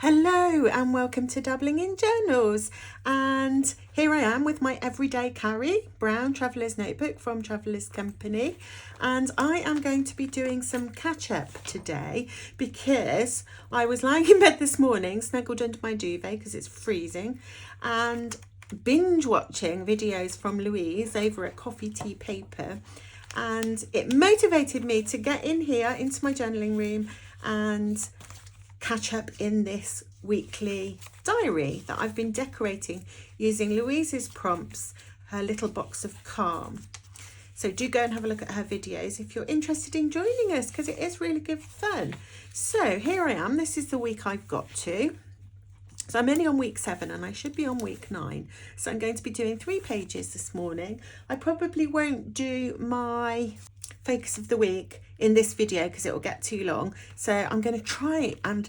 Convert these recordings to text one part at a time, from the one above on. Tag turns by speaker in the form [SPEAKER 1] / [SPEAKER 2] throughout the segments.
[SPEAKER 1] Hello and welcome to Dabbling in Journals, and here I am with my everyday carry brown traveller's notebook from Traveller's Company, and I am going to be doing some catch up today because I was lying in bed this morning snuggled under my duvet because it's freezing and binge watching videos from Louise over at Coffee Tea Paper, and it motivated me to get in here into my journaling room and catch up in this weekly diary that I've been decorating using Louise's prompts, her little box of calm. So do go and have a look at her videos if you're interested in joining us, because it is really good fun. So here I am. This is the week I've got to. So I'm only on week 7 and I should be on week 9. So I'm going to be doing 3 pages this morning. I probably won't do my focus of the week in this video because it will get too long. So I'm going to try and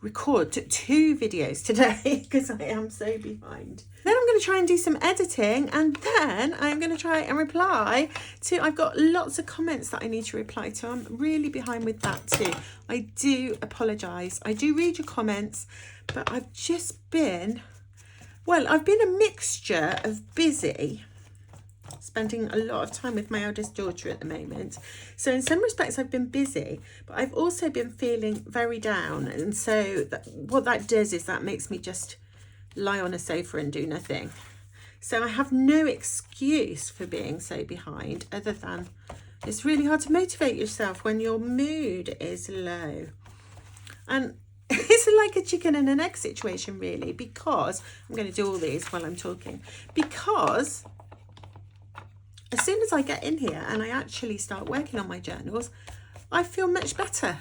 [SPEAKER 1] record 2 videos today because I am so behind. Then I'm going to try and do some editing, and then I'm going to try and reply to, I've got lots of comments that I need to reply to. I'm really behind with that too. I do apologise. I do read your comments, but I've just been, well, I've been a mixture of busy, spending a lot of time with my eldest daughter at the moment. So in some respects I've been busy, but I've also been feeling very down. And so what that does is that makes me just lie on a sofa and do nothing. So I have no excuse for being so behind, other than it's really hard to motivate yourself when your mood is low. And it's like a chicken and an egg situation really, because I'm going to do all these while I'm talking, because as soon as I get in here and I actually start working on my journals, I feel much better.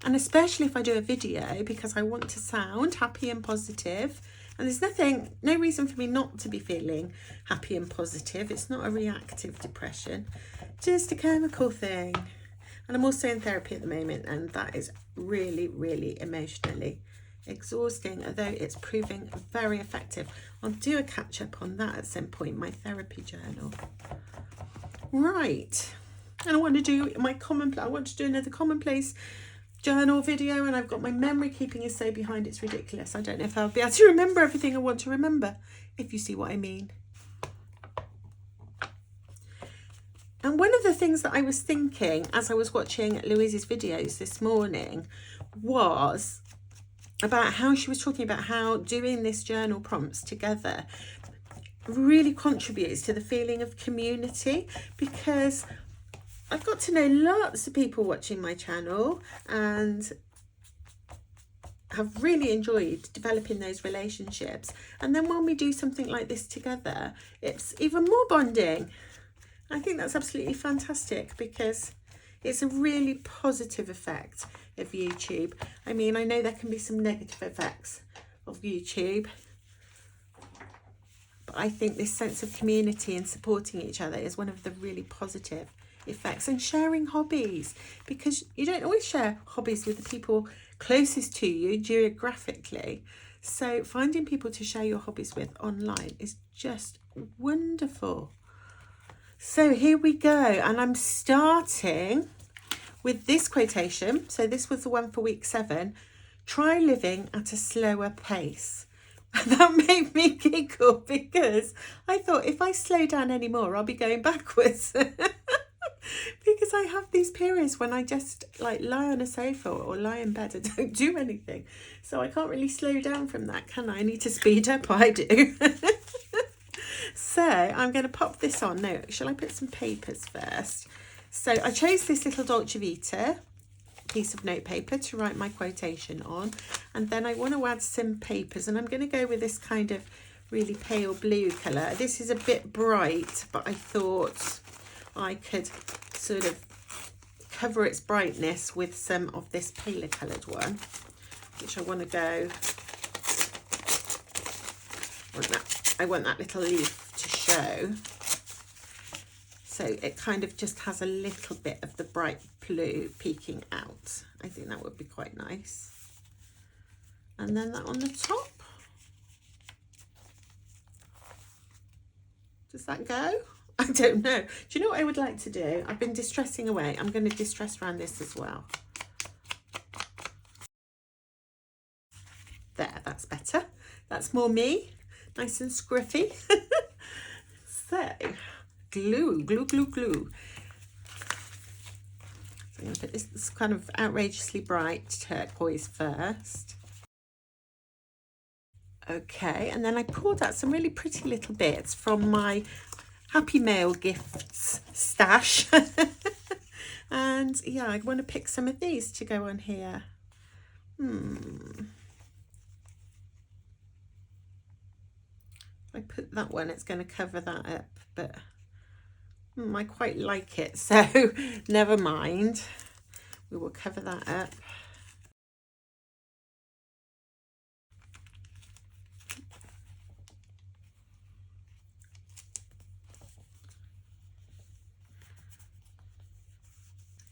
[SPEAKER 1] And especially if I do a video, because I want to sound happy and positive. And there's no reason for me not to be feeling happy and positive. It's not a reactive depression, just a chemical thing. And I'm also in therapy at the moment, and that is really, really emotionally exhausting, although it's proving very effective. I'll do a catch up on that at some point, my therapy journal. Right, and I want to do another commonplace journal video, and I've got my memory keeping is so behind, it's ridiculous. I don't know if I'll be able to remember everything I want to remember, if you see what I mean. And one of the things that I was thinking as I was watching Louise's videos this morning was about how she was talking about how doing this journal prompts together really contributes to the feeling of community, because I've got to know lots of people watching my channel and have really enjoyed developing those relationships. And then when we do something like this together, it's even more bonding. I think that's absolutely fantastic, because it's a really positive effect of YouTube. I mean, I know there can be some negative effects of YouTube, but I think this sense of community and supporting each other is one of the really positive effects. And sharing hobbies, because you don't always share hobbies with the people closest to you geographically. So finding people to share your hobbies with online is just wonderful. So here we go, and I'm starting with this quotation. So this was the one for week 7. Try living at a slower pace. And that made me giggle, because I thought if I slow down anymore, I'll be going backwards. Because I have these periods when I just like lie on a sofa or lie in bed and don't do anything. So I can't really slow down from that, can I? I need to speed up, I do. So I'm going to pop this on. No, shall I put some papers first? So I chose this little Dolce Vita piece of notepaper to write my quotation on. And then I want to add some papers, and I'm going to go with this kind of really pale blue colour. This is a bit bright, but I thought I could sort of cover its brightness with some of this paler coloured one, which I want to go. I want that little leaf to show, so it kind of just has a little bit of the bright blue peeking out. I think that would be quite nice. And then that on the top. Does that go? I don't know. Do you know what I would like to do? I've been distressing away. I'm going to distress around this as well. There, that's better. That's more me, nice and scruffy. So, glue, glue, glue, glue. So I'm going to put this kind of outrageously bright turquoise first. Okay, and then I pulled out some really pretty little bits from my Happy Mail Gifts stash. And yeah, I want to pick some of these to go on here. I put that one, it's going to cover that up, but I quite like it, so never mind. We will cover that up.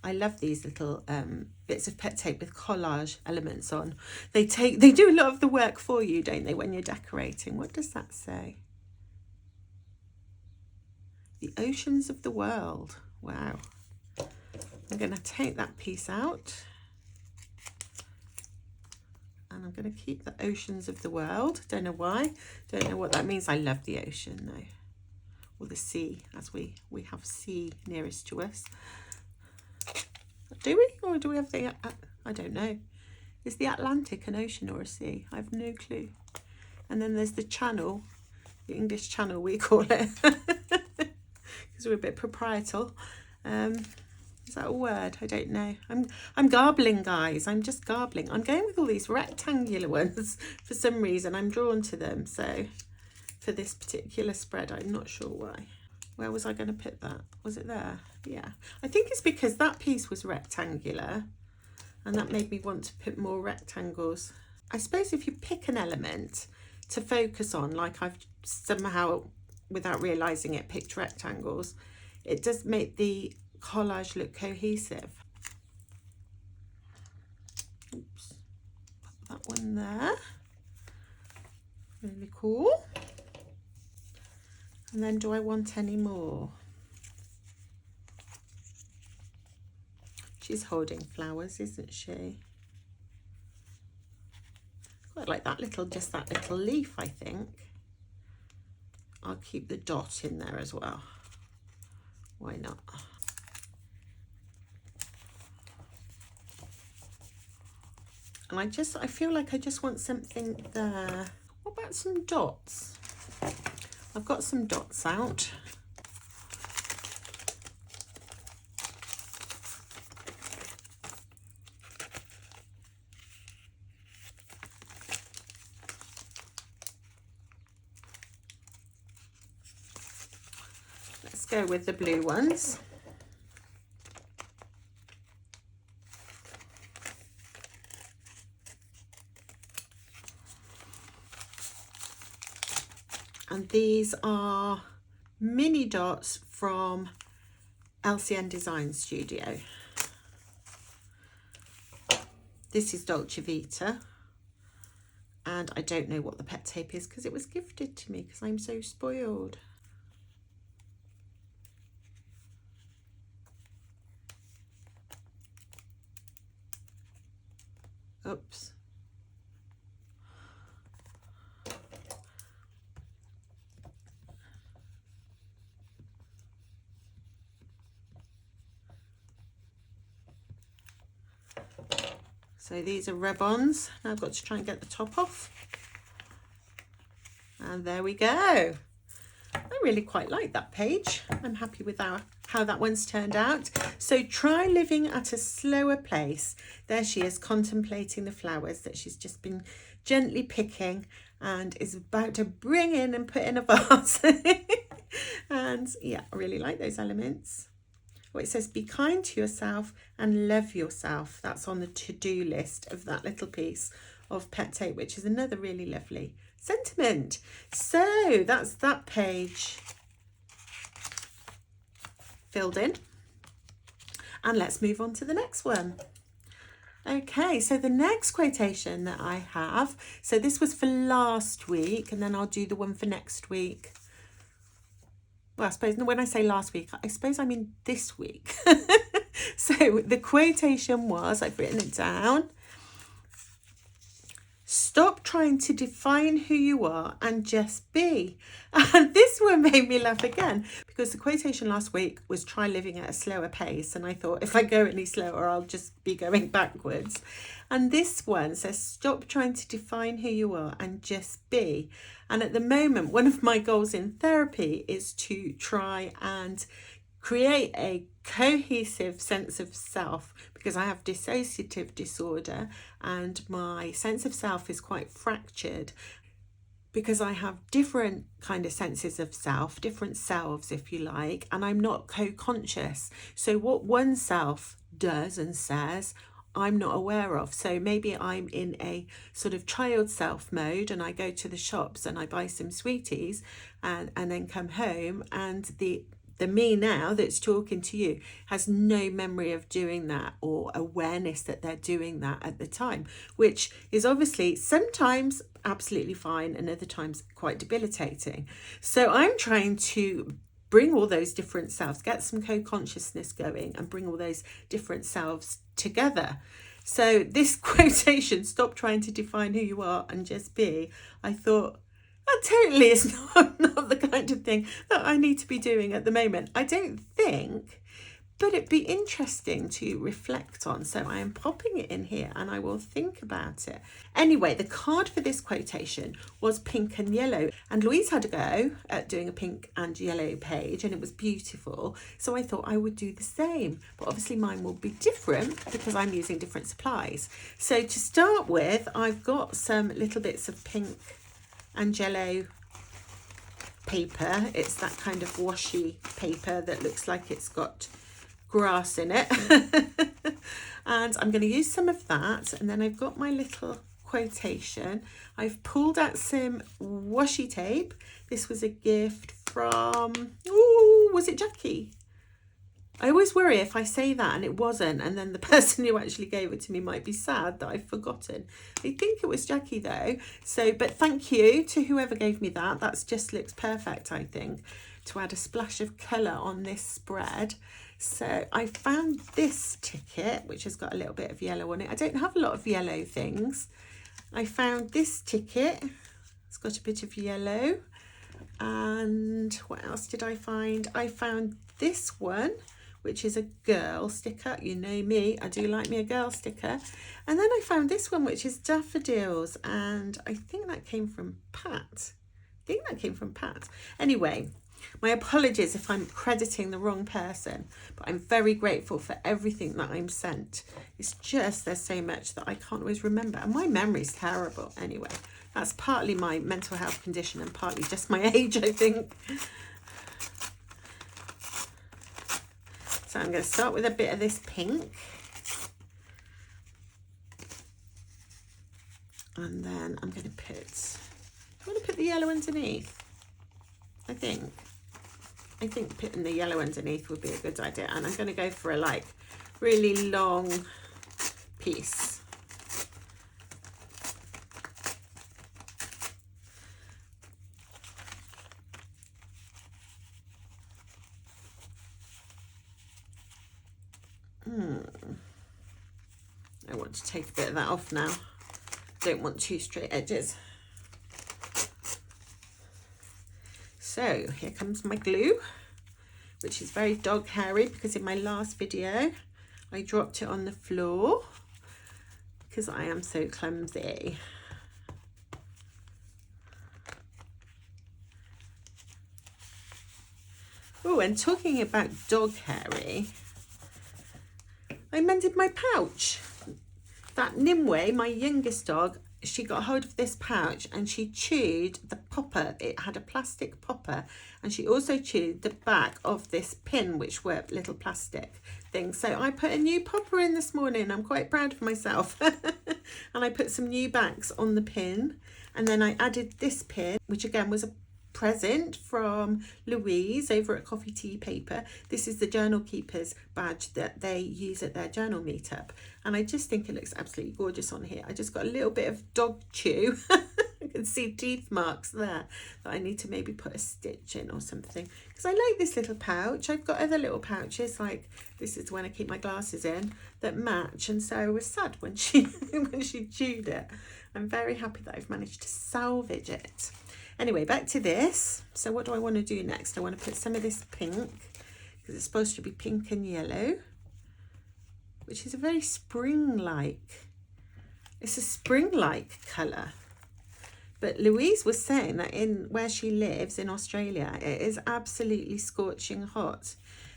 [SPEAKER 1] I love these little bits of pet tape with collage elements on. They do a lot of the work for you, don't they, when you're decorating? What does that say? The oceans of the world. Wow. I'm going to take that piece out. And I'm going to keep the oceans of the world. Don't know why. Don't know what that means. I love the ocean though. Or the sea, as we have sea nearest to us. Do we? Or do we have the... I don't know. Is the Atlantic an ocean or a sea? I have no clue. And then there's the channel. The English channel, we call it. Because we're a bit proprietal. Is that a word? I don't know. I'm garbling, guys. I'm just garbling. I'm going with all these rectangular ones for some reason. I'm drawn to them. So for this particular spread, I'm not sure why. Where was I going to put that? Was it there? Yeah. I think it's because that piece was rectangular and that made me want to put more rectangles. I suppose if you pick an element to focus on, like I've somehow, without realising it, picked rectangles, it does make the collage look cohesive. Oops. Put that one there. Really cool. And then do I want any more? She's holding flowers, isn't she? Quite like that little, just that little leaf, I think. I'll keep the dot in there as well. Why not? And I feel like I just want something there. What about some dots? I've got some dots out. Let's go with the blue ones. And these are mini dots from LCN Design Studio. This is Dolce Vita. And I don't know what the pet tape is because it was gifted to me because I'm so spoiled. Oops. So these are rub-ons. Now I've got to try and get the top off. And there we go. I really quite like that page. I'm happy with how that one's turned out. So try living at a slower pace. There she is contemplating the flowers that she's just been gently picking and is about to bring in and put in a vase. And yeah, I really like those elements. Well, it says be kind to yourself and love yourself. That's on the to-do list of that little piece of pet tape, which is another really lovely sentiment. So that's that page filled in. And let's move on to the next one. Okay, so the next quotation that I have, so this was for last week, and then I'll do the one for next week. Well, I suppose when I say last week, I suppose I mean this week. So the quotation was, I've written it down, stop trying to define who you are and just be. And this one made me laugh again, because the quotation last week was try living at a slower pace. And I thought, if I go any slower, I'll just be going backwards. And this one says, stop trying to define who you are and just be. And at the moment, one of my goals in therapy is to try and create a cohesive sense of self, because I have dissociative disorder and my sense of self is quite fractured, because I have different kind of senses of self, different selves, if you like, and I'm not co-conscious. So what one self does and says, I'm not aware of. So maybe I'm in a sort of child self mode and I go to the shops and I buy some sweeties and then come home, and the me now that's talking to you has no memory of doing that or awareness that they're doing that at the time, which is obviously sometimes absolutely fine and other times quite debilitating. So I'm trying to bring all those different selves, get some co-consciousness going and bring all those different selves together. So this quotation, stop trying to define who you are and just be, I thought, that totally is not the kind of thing that I need to be doing at the moment, I don't think, but it'd be interesting to reflect on. So I am popping it in here and I will think about it. Anyway, the card for this quotation was pink and yellow, and Louise had a go at doing a pink and yellow page and it was beautiful. So I thought I would do the same, but obviously mine will be different because I'm using different supplies. So to start with, I've got some little bits of pink and yellow paper. It's that kind of washy paper that looks like it's got grass in it. And I'm going to use some of that, and then I've got my little quotation. I've pulled out some washi tape. This was a gift from, was it Jackie? I always worry if I say that and it wasn't, and then the person who actually gave it to me might be sad that I've forgotten. I think it was Jackie though. So, but thank you to whoever gave me that. That's just looks perfect, I think, to add a splash of colour on this spread. So I found this ticket, which has got a little bit of yellow on it. I don't have a lot of yellow things. I found this ticket. It's got a bit of yellow. And what else did I find? I found this one, which is a girl sticker. You know me, I do like me a girl sticker. And then I found this one, which is daffodils, and I think that came from Pat. Anyway, my apologies if I'm crediting the wrong person, but I'm very grateful for everything that I'm sent. It's just there's so much that I can't always remember, and my memory's terrible. Anyway, that's partly my mental health condition and partly just my age, I think. So I'm going to start with a bit of this pink. And then I'm going to put the yellow underneath. I think putting the yellow underneath would be a good idea. And I'm going to go for a like really long piece. I want to take a bit of that off now. Don't want two straight edges. So here comes my glue, which is very dog hairy because in my last video I dropped it on the floor because I am so clumsy. Oh, and talking about dog hairy, I mended my pouch. That Nimue, my youngest dog, she got hold of this pouch and she chewed the popper. It had a plastic popper, and she also chewed the back of this pin, which were little plastic things. So I put a new popper in this morning. I'm quite proud of myself. And I put some new backs on the pin, and then I added this pin, which again was a present from Louise over at Coffee Tea Paper. This is the Journal Keepers badge that they use at their journal meetup, and I just think it looks absolutely gorgeous on here. I just got a little bit of dog chew can see teeth marks there that I need to maybe put a stitch in or something, because I like this little pouch. I've got other little pouches, like this is when I keep my glasses in, that match, and so I was sad when she when she chewed it. I'm very happy that I've managed to salvage it. Anyway, back to this. So what do I want to do next? I want to put some of this pink, because it's supposed to be pink and yellow, which is a very spring-like. It's a spring-like colour. But Louise was saying that in where she lives in Australia, it is absolutely scorching hot.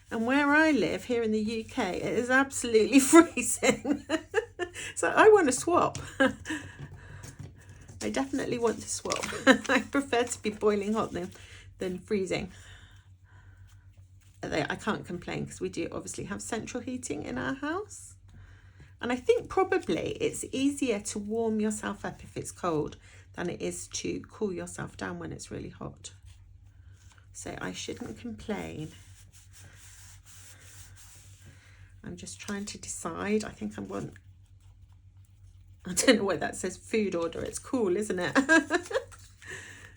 [SPEAKER 1] And where I live here in the UK, it is absolutely freezing. So I want to swap. I definitely want to swap. I prefer to be boiling hot than freezing. I can't complain because we do obviously have central heating in our house. And I think probably it's easier to warm yourself up if it's cold than it is to cool yourself down when it's really hot. So I shouldn't complain. I'm just trying to decide. I think I don't know why that says food order. It's cool, isn't it?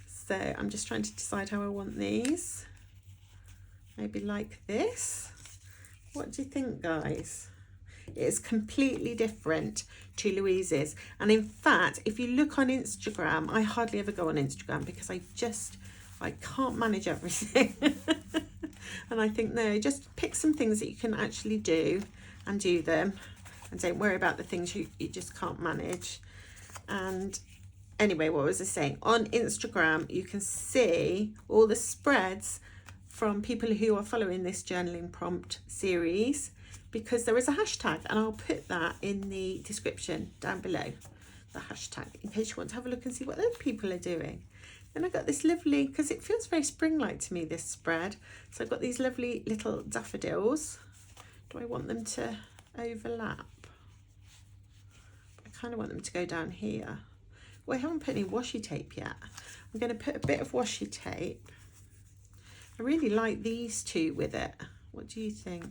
[SPEAKER 1] So I'm just trying to decide how I want these. Maybe like this. What do you think, guys? It is completely different to Louise's. And in fact, if you look on Instagram, I hardly ever go on Instagram because I can't manage everything. And I think, no, just pick some things that you can actually do and do them. And don't worry about the things you just can't manage. And anyway, what was I saying? On Instagram, you can see all the spreads from people who are following this journaling prompt series, because there is a hashtag, and I'll put that in the description down below, the hashtag, in case you want to have a look and see what other people are doing. Then I got this lovely, because it feels very spring-like to me, this spread. So I've got these lovely little daffodils. Do I want them to overlap? I kind of want them to go down here. Well, I haven't put any washi tape yet. I'm going to put a bit of washi tape. I really like these two with it. What do you think?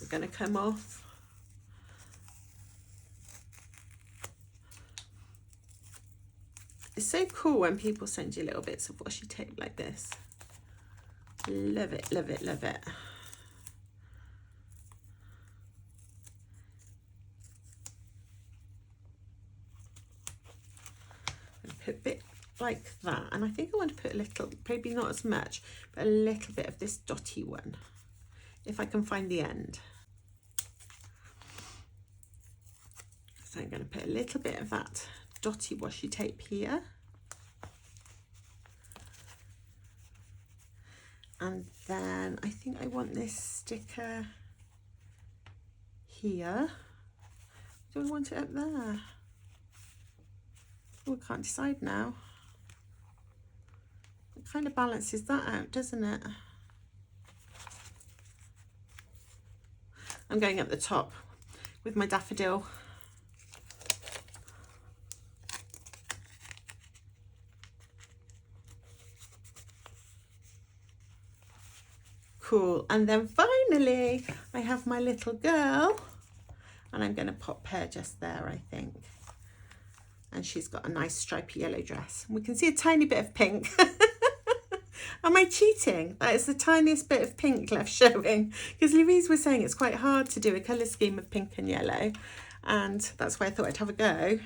[SPEAKER 1] They're going to come off. It's so cool when people send you little bits of washi tape like this. Love it, love it, love it. Put a bit like that, and I think I want to put a little, maybe not as much, but a little bit of this dotty one, if I can find the end. So I'm going to put a little bit of that dotty washi tape here, and then I think I want this sticker here. Do I want it up there? Oh, I can't decide now. It kind of balances that out, doesn't it? I'm going up the top with my daffodil. Cool. And then finally, I have my little girl, and I'm going to pop her just there, I think. And she's got a nice stripy yellow dress. We can see a tiny bit of pink. Am I cheating? That is the tiniest bit of pink left showing, because Louise was saying it's quite hard to do a colour scheme of pink and yellow, and that's why I thought I'd have a go.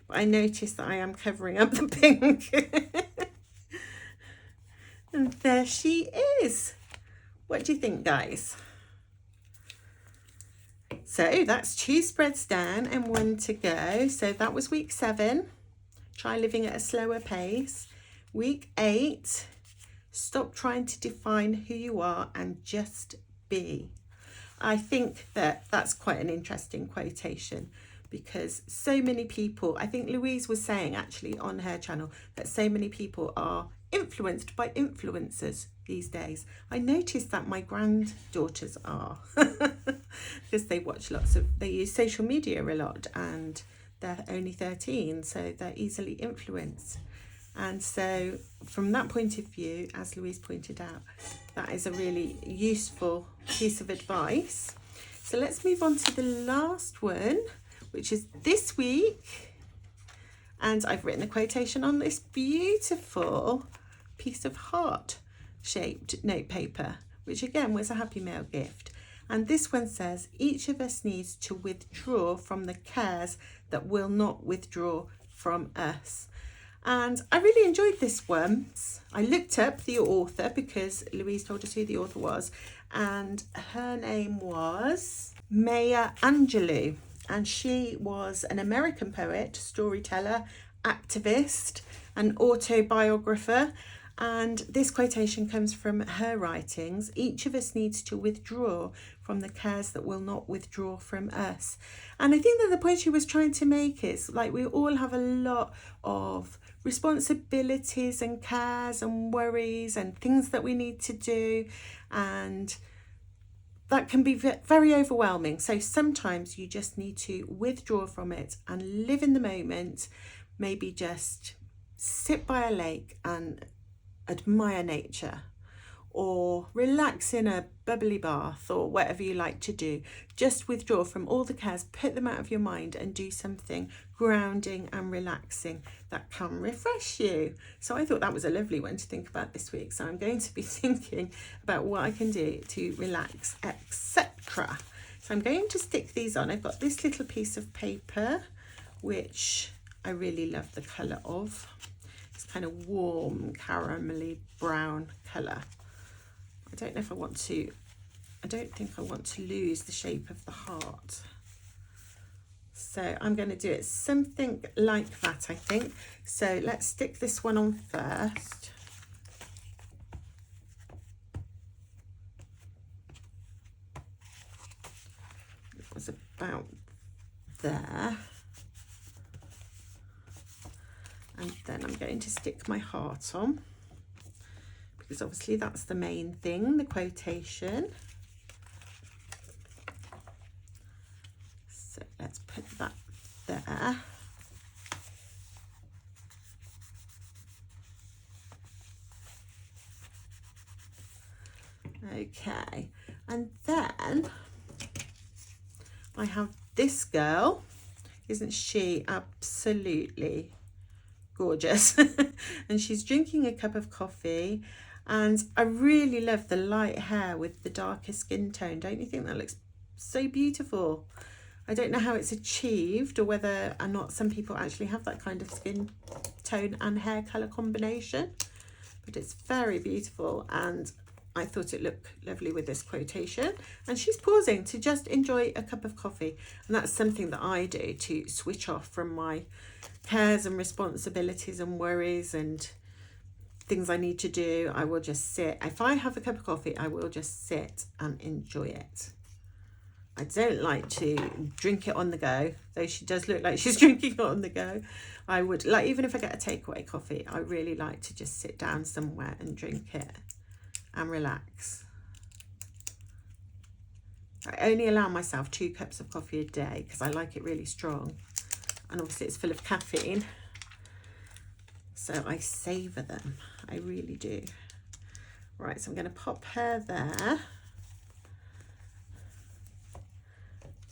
[SPEAKER 1] But I noticed that I am covering up the pink. And there she is. What do you think, guys? So that's 2 spreads down and 1 to go. So that was week 7. Try living at a slower pace. Week 8. Stop trying to define who you are and just be. I think that that's quite an interesting quotation, because so many people, I think Louise was saying actually on her channel, that so many people are influenced by influencers these days. I noticed that my granddaughters are, because they watch they use social media a lot, and they're only 13, so they're easily influenced. And so from that point of view, as Louise pointed out, that is a really useful piece of advice. So let's move on to the last one, which is this week. And I've written a quotation on this beautiful piece of heart-shaped notepaper, which again was a Happy Mail gift. And this one says, each of us needs to withdraw from the cares that will not withdraw from us. And I really enjoyed this one. I looked up the author because Louise told us who the author was, and her name was Maya Angelou, and she was an American poet, storyteller, activist, and autobiographer. And this quotation comes from her writings. Each of us needs to withdraw from the cares that will not withdraw from us. And I think that the point she was trying to make is, like, we all have a lot of responsibilities and cares and worries and things that we need to do, and that can be very overwhelming. So sometimes you just need to withdraw from it and live in the moment. Maybe just sit by a lake and admire nature, or relax in a bubbly bath, or whatever you like to do. Just withdraw from all the cares, put them out of your mind, and do something grounding and relaxing that can refresh you. So I thought that was a lovely one to think about this week. So I'm going to be thinking about what I can do to relax, etc. So I'm going to stick these on. I've got this little piece of paper, which I really love the colour of. It's kind of warm, caramelly brown colour. I don't think I want to lose the shape of the heart. So I'm going to do it something like that, I think. So let's stick this one on first. It was about there. And then I'm going to stick my heart on, because obviously that's the main thing, the quotation. So let's put that there. Okay, and then I have this girl. Isn't she absolutely gorgeous? And she's drinking a cup of coffee, and I really love the light hair with the darker skin tone. Don't you think that looks so beautiful? I don't know how it's achieved, or whether or not some people actually have that kind of skin tone and hair colour combination, but it's very beautiful, and I thought it looked lovely with this quotation. And she's pausing to just enjoy a cup of coffee, and that's something that I do to switch off from my cares and responsibilities and worries and things I need to do. I will just sit. If I have a cup of coffee, I will just sit and enjoy it. I don't like to drink it on the go, though she does look like she's drinking it on the go. I would like, even if I get a takeaway coffee, I really like to just sit down somewhere and drink it and relax. I only allow myself 2 cups of coffee a day because I like it really strong, and obviously it's full of caffeine, so I savour them. I really do. Right, so I'm going to pop her there,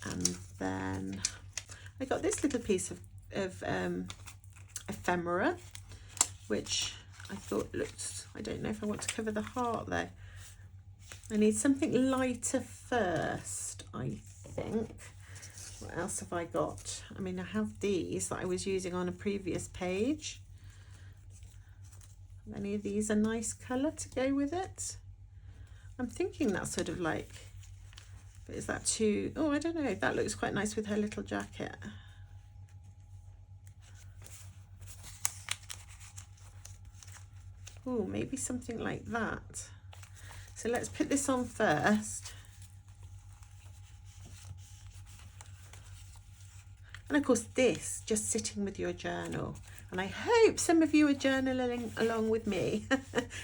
[SPEAKER 1] and then I got this little piece of ephemera, which I thought looked, I don't know if I want to cover the heart though. I need something lighter first, I think. What else have I got? I mean, I have these that I was using on a previous page. Any of these a nice colour to go with it? I'm thinking that's sort of like, but is that too, oh, I don't know. That looks quite nice with her little jacket. Oh, maybe something like that. So let's put this on first. And of course this, just sitting with your journal. And I hope some of you are journaling along with me.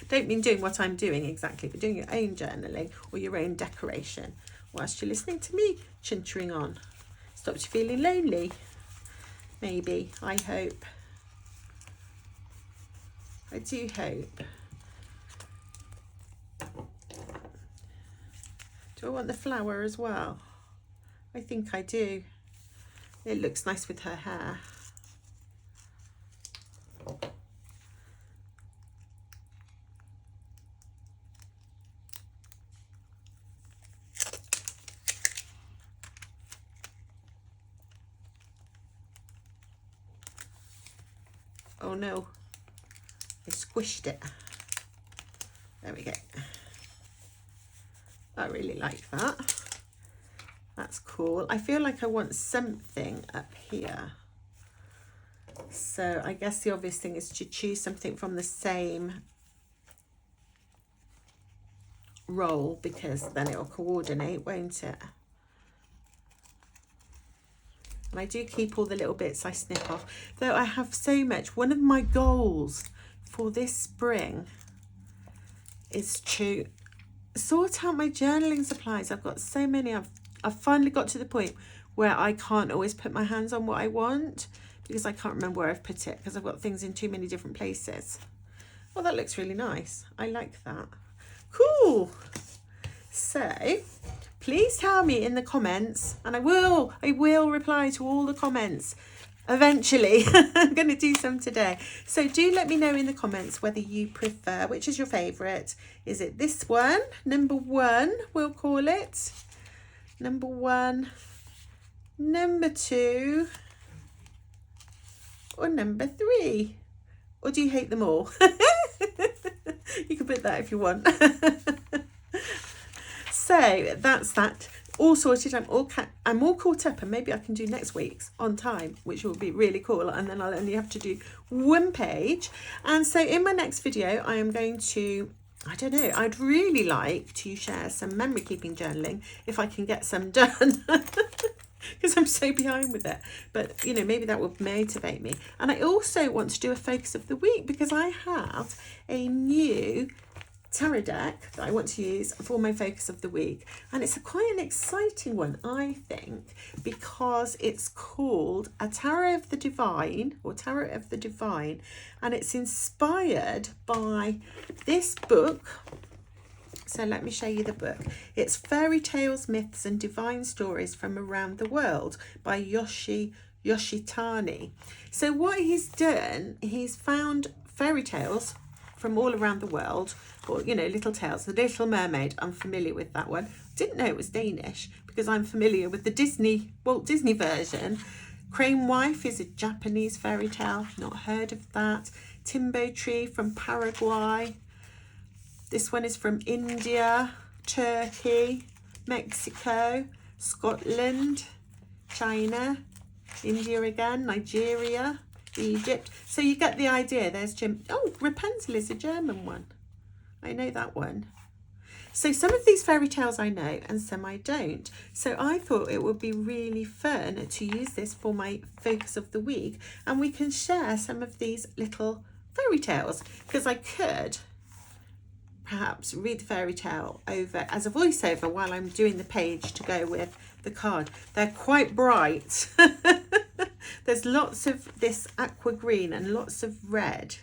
[SPEAKER 1] Don't mean doing what I'm doing exactly, but doing your own journaling or your own decoration whilst you're listening to me chuntering on. Stops you feeling lonely. Maybe, I hope. I do hope. Do I want the flower as well? I think I do. It looks nice with her hair. Oh no, I squished it. There we go. I really like that. That's cool. I feel like I want something up here. So I guess the obvious thing is to choose something from the same roll, because then it'll coordinate, won't it? And I do keep all the little bits I snip off, though I have so much. One of my goals for this spring is to sort out my journaling supplies. I've got so many. I've finally got to the point where I can't always put my hands on what I want because I can't remember where I've put it because I've got things in too many different places. Well, that looks really nice. I like that. Cool. So please tell me in the comments, and I will reply to all the comments eventually. I'm going to do some today. So do let me know in the comments whether you prefer, which is your favourite. Is it this one, number 1, we'll call it? Number 1, number 2, or number 3? Or do you hate them all? You can put that if you want. So that's that, all sorted. I'm all caught up, and maybe I can do next week's on time, which will be really cool, and then I'll only have to do 1 page. And so in my next video I am going to, I don't know, I'd really like to share some memory keeping journaling if I can get some done. Because I'm so behind with it, but you know, maybe that will motivate me. And I also want to do a focus of the week, because I have a new tarot deck that I want to use for my focus of the week, and it's quite an exciting one, I think, because it's called a Tarot of the Divine, or Tarot of the Divine, and it's inspired by this book. So let me show you the book. It's Fairy Tales, Myths and Divine Stories from Around the World by Yoshitani. So what he's done, he's found fairy tales from all around the world, or, you know, little tales. The Little Mermaid, I'm familiar with that one. Didn't know it was Danish because I'm familiar with the Walt Disney version. Crane Wife is a Japanese fairy tale, not heard of that. Timbo Tree from Paraguay. This one is from India, Turkey, Mexico, Scotland, China, India again, Nigeria, Egypt. So you get the idea. There's Rapunzel is a German one. I know that one. So some of these fairy tales I know and some I don't. So I thought it would be really fun to use this for my focus of the week, and we can share some of these little fairy tales, because I could perhaps read the fairy tale over as a voiceover while I'm doing the page to go with the card. They're quite bright. There's lots of this aqua green and lots of red.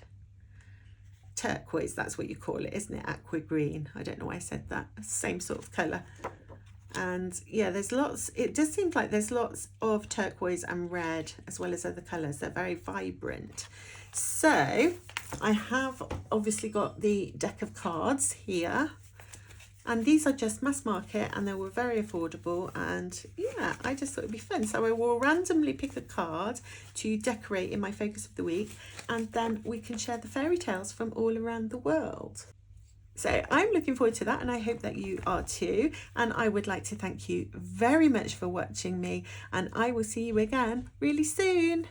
[SPEAKER 1] Turquoise, that's what you call it, isn't it? Aqua green. I don't know why I said that. Same sort of colour. And yeah, there's lots, it does seem like there's lots of turquoise and red as well as other colours. They're very vibrant. So I have obviously got the deck of cards here, and these are just mass market and they were very affordable, and yeah, I just thought it'd be fun. So I will randomly pick a card to decorate in my focus of the week, and then we can share the fairy tales from all around the world. So I'm looking forward to that, and I hope that you are too. And I would like to thank you very much for watching me, and I will see you again really soon.